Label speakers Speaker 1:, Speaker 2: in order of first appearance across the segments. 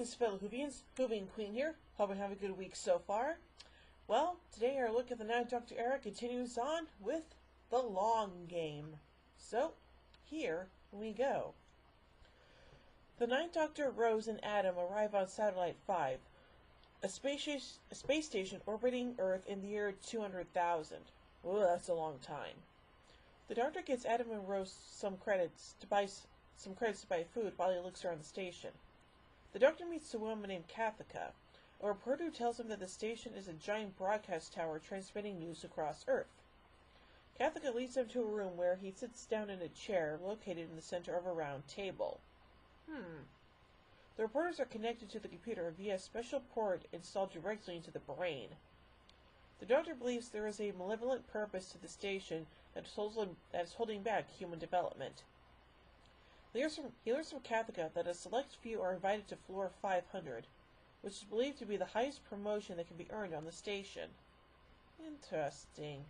Speaker 1: Greetings, fellow Whovians. Whovian Queen here. Hope you have a good week so far. Well, today our look at the Ninth Doctor era continues on with the long game. So, here we go. The Ninth Doctor, Rose, and Adam arrive on Satellite 5, a space station orbiting Earth in the year 200,000. Well, that's a long time. The Doctor gets Adam and Rose some credits to buy food while he looks around the station. The Doctor meets a woman named Kathika. A reporter who tells him that the station is a giant broadcast tower transmitting news across Earth. Kathika leads him to a room where he sits down in a chair located in the center of a round table. The reporters are connected to the computer via a special port installed directly into the brain. The Doctor believes there is a malevolent purpose to the station that is holding back human development. He learns from Kathika that a select few are invited to Floor 500, which is believed to be the highest promotion that can be earned on the station. Interesting.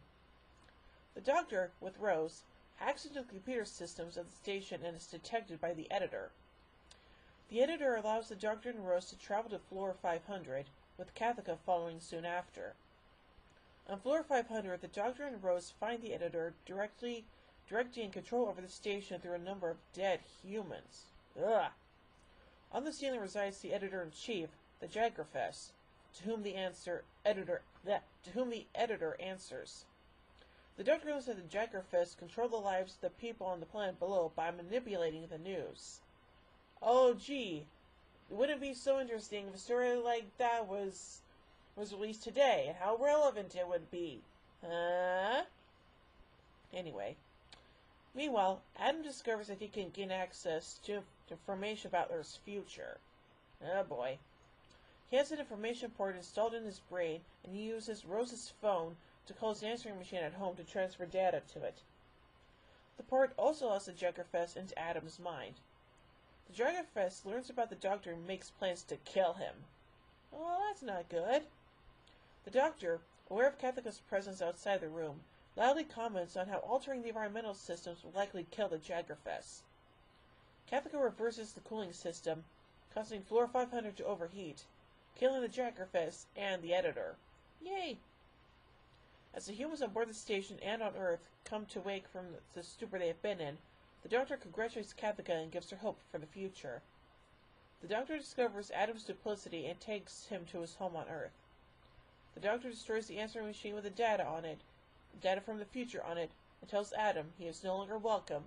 Speaker 1: The Doctor, with Rose, hacks into the computer systems of the station and is detected by the editor. The editor allows the Doctor and Rose to travel to Floor 500, with Kathika following soon after. On Floor 500, the Doctor and Rose find the editor directing control over the station through a number of dead humans. Ugh! On the ceiling resides the editor-in-chief, the Jagrafess, to whom the editor answers. The Doctor knows that the Jagrafess control the lives of the people on the planet below by manipulating the news. Oh, gee, wouldn't it be so interesting if a story like that was released today, and how relevant it would be? Huh? Anyway. Meanwhile, Adam discovers that he can gain access to information about Earth's future. Oh boy. He has an information port installed in his brain, and he uses Rose's phone to call his answering machine at home to transfer data to it. The port also allows the Jagrafess into Adam's mind. The Jagrafess learns about the Doctor and makes plans to kill him. Well, that's not good. The Doctor, aware of Kathika's presence outside the room, loudly comments on how altering the environmental systems will likely kill the Jagrafess. Kathika reverses the cooling system, causing Floor 500 to overheat, killing the Jagrafess and the editor. Yay! As the humans on board the station and on Earth come to wake from the stupor they have been in, the Doctor congratulates Kathika and gives her hope for the future. The Doctor discovers Adam's duplicity and takes him to his home on Earth. The Doctor destroys the answering machine with the data from the future on it, and tells Adam he is no longer welcome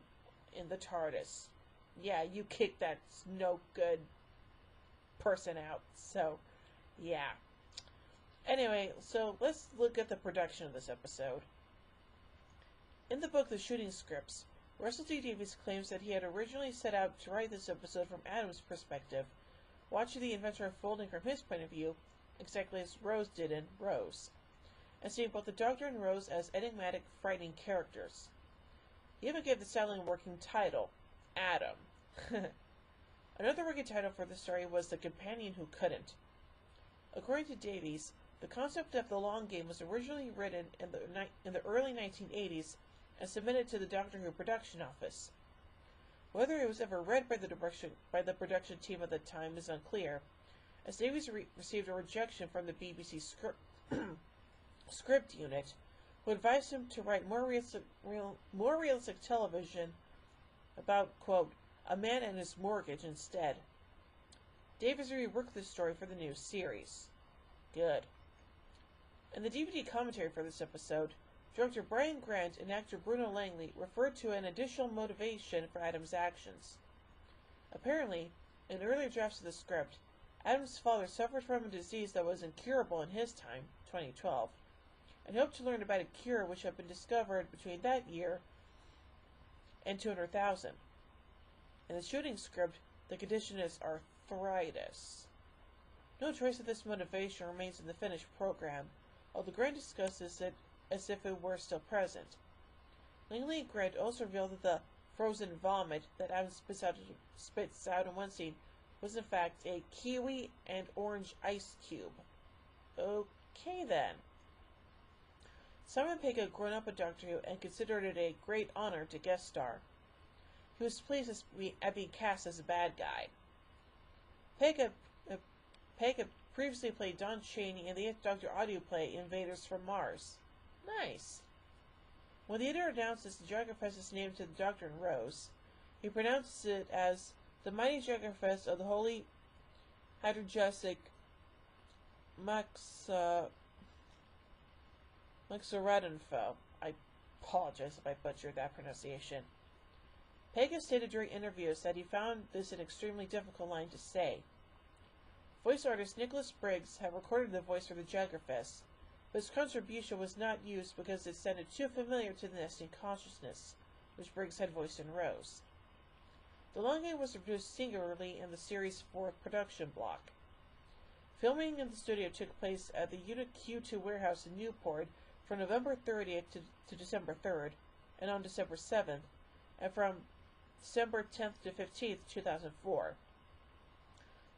Speaker 1: in the TARDIS. Yeah, you kicked that no good person out, so yeah. Anyway, so let's look at the production of this episode. In the book The Shooting Scripts, Russell T Davies claims that he had originally set out to write this episode from Adam's perspective, watching the adventure unfolding from his point of view, exactly as Rose did in Rose, and seeing both the Doctor and Rose as enigmatic, frightening characters. He even gave the styling a working title, Adam. Another working title for the story was The Companion Who Couldn't. According to Davies, the concept of the long game was originally written in the early 1980s and submitted to the Doctor Who production office. Whether it was ever read by the production team at the time is unclear, as Davies received a rejection from the BBC script unit, who advised him to write more realistic television about, quote, a man and his mortgage instead. Davies reworked this story for the new series. Good. In the DVD commentary for this episode, director Brian Grant and actor Bruno Langley referred to an additional motivation for Adam's actions. Apparently, in earlier drafts of the script, Adam's father suffered from a disease that was incurable in his time, 2012, and hoped to learn about a cure which had been discovered between that year and 200,000. In the shooting script, the condition is arthritis. No trace of this motivation remains in the finished program, although Grant discusses it as if it were still present. Langley and Grant also revealed that the frozen vomit that Adam spits out in one scene was in fact a kiwi and orange ice cube. Okay then. Simon Pegg had grown up with Doctor Who and considered it a great honor to guest star. He was pleased at being cast as a bad guy. Pegg Pegg had previously played Don Chaney in the 8th Doctor audio play Invaders from Mars. Nice. When the editor announces the Jaggerfest's name to the Doctor and Rose, he pronounces it as the Mighty Jaggerfest of the Holy Hydrogesic Maxoradenfo. I apologize if I butchered that pronunciation. Pegg has stated during interviews that he found this an extremely difficult line to say. Voice artist Nicholas Briggs had recorded the voice for the Jaggerfest, but his contribution was not used because it sounded too familiar to the nesting consciousness, which Briggs had voiced in Rose. The long game was produced singularly in the series' 4th production block. Filming in the studio took place at the Unit Q2 warehouse in Newport from November 30th to December 3rd, and on December 7th, and from December 10th to 15th, 2004.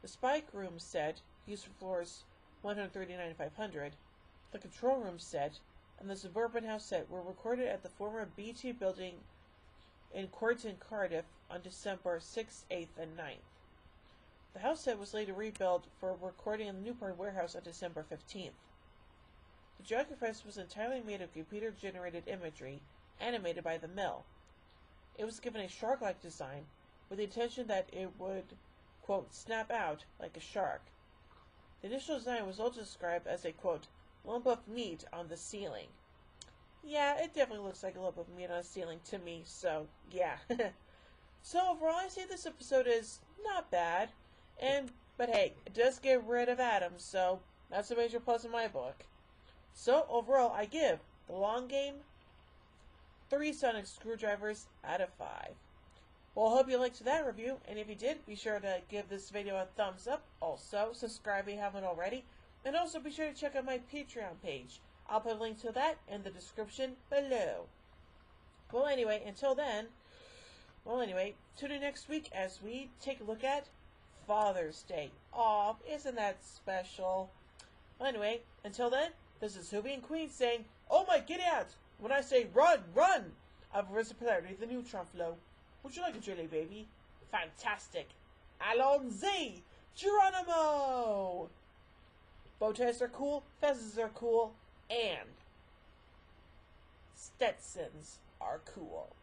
Speaker 1: The Spike Room set, used for floors 139 and 500, the Control Room set, and the Suburban House set were recorded at the former BT building in Corton, Cardiff on December 6th, 8th, and 9th. The house set was later rebuilt for recording in the Newport warehouse on December 15th. The Jaggerfest was entirely made of computer-generated imagery, animated by the mill. It was given a shark-like design, with the intention that it would, quote, snap out like a shark. The initial design was also described as a, quote, lump of meat on the ceiling. Yeah, it definitely looks like a lump of meat on the ceiling to me, so, yeah. So overall, I say this episode is not bad, but hey, it does get rid of Adam, so that's a major plus in my book. So overall, I give The Long Game 3 sonic screwdrivers out of 5. Well, I hope you liked that review, and if you did, be sure to give this video a thumbs up. Also, subscribe if you haven't already, and also be sure to check out my Patreon page. I'll put a link to that in the description below. Well, anyway, tune in next week as we take a look at Father's Day. Aw, isn't that special? Well, anyway, until then, this is Hoobie and Queen saying, oh my, get out! When I say run, run! I've risen polarity, the neutron flow. Would you like a jelly, baby? Fantastic. Allons-y! Geronimo! Bow ties are cool, fezzes are cool, and Stetsons are cool.